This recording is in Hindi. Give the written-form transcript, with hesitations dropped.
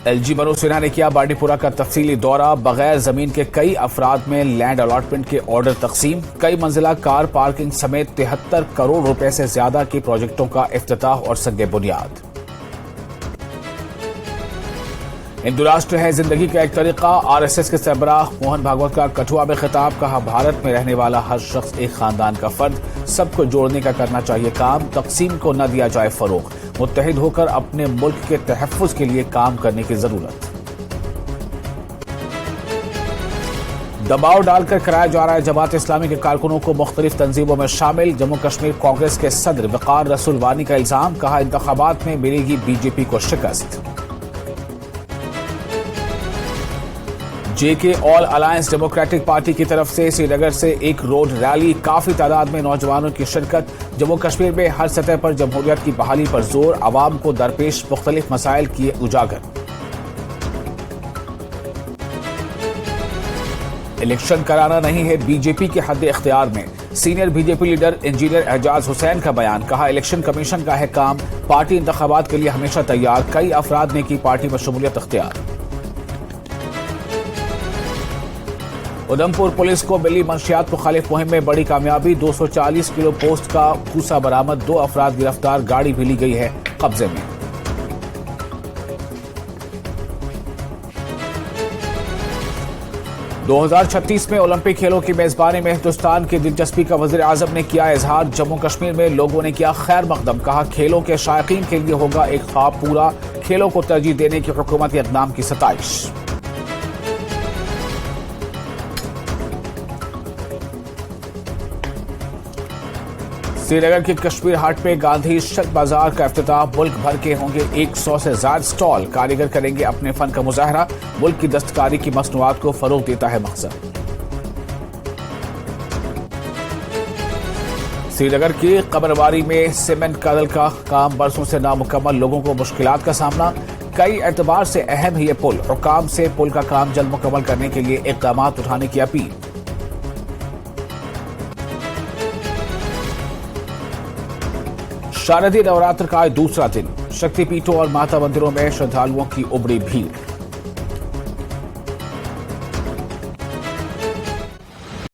एलजी मनोज सिन्हा ने किया बांडीपुरा का तफसीली दौरा। बगैर जमीन के कई अफराद में लैंड अलॉटमेंट के ऑर्डर तकसीम। कई मंजिला कार पार्किंग समेत 73 करोड़ रुपए से ज्यादा के प्रोजेक्टों का इफ्तिताह और सद्दे बुनियाद। हिंदू राष्ट्र है जिंदगी का एक तरीका। आरएसएस के सरबराह मोहन भागवत का कठुआ में खिताब। कहा, भारत में रहने वाला हर शख्स एक खानदान का फर्द, सबको जोड़ने का करना चाहिए काम। तकसीम को न दिया जाए फरोग। मुत्तहिद होकर अपने मुल्क के तहफ्फुज के लिए काम करने की जरूरत। दबाव डालकर कराया जा रहा है जमात इस्लामी के कारकुनों को मुख्तलिफ तंजीमों में शामिल। जम्मू कश्मीर कांग्रेस के सदर वकार रसूल वानी का इल्जाम। कहा, इंतखाबात में मिलेगी बीजेपी को शिकस्त। जेके ऑल अलायंस डेमोक्रेटिक पार्टी की तरफ से श्रीनगर से एक रोड रैली। काफी तादाद में नौजवानों की शिरकत। जम्मू कश्मीर में हर सतह पर जमहूरियत की बहाली पर जोर। आवाम को दरपेश मुख्तलिफ मसाइल किए उजागर। इलेक्शन कराना नहीं है बीजेपी के हद इख्तियार में। Senior BJP leader engineer Ejaz Hussain का बयान। कहा, इलेक्शन कमीशन का है काम, पार्टी इंतखाबात के लिए हमेशा तैयार। कई अफराद ने की पार्टी में शमूलियत इख्तियार। उधमपुर पुलिस को मिली मंशियात मुखालिफ मुहिम में बड़ी कामयाबी। 240 किलो पोस्ट का भूसा बरामद। 2 अफराद गिरफ्तार। गाड़ी भी ली गई है कब्जे में। – 2036 में ओलंपिक खेलों की मेजबानी में हिंदुस्तान की दिलचस्पी का वजीर आजम ने किया इजहार। जम्मू कश्मीर में लोगों ने किया खैर मकदम। कहा, खेलों के शायकीन के लिए होगा एक ख्वाब पूरा। खेलों को तरजीह देने की हुकूमती इक़दाम की सताइश। श्रीनगर के कश्मीर हाट में गांधी शक बाजार का इफ्तिताह। मुल्क भर के होंगे 100 से ज्यादा स्टॉल। कारीगर करेंगे अपने फन का मुजाहरा। मुल्क की दस्तकारी की मसनूआत को फरोग देता है मकसद। श्रीनगर की कब्रवारी में सीमेंट कदल का काम बरसों से नामुकम्मल। लोगों को मुश्किलात का सामना। कई एतबार से अहम है ये पुल। हुकाम से पुल का काम जल्द मुकम्मल करने के लिए इक़दाम उठाने की अपील। शारदीय नवरात्र का आज दूसरा दिन। शक्तिपीठों और माता मंदिरों में श्रद्धालुओं की उमड़ी भीड़।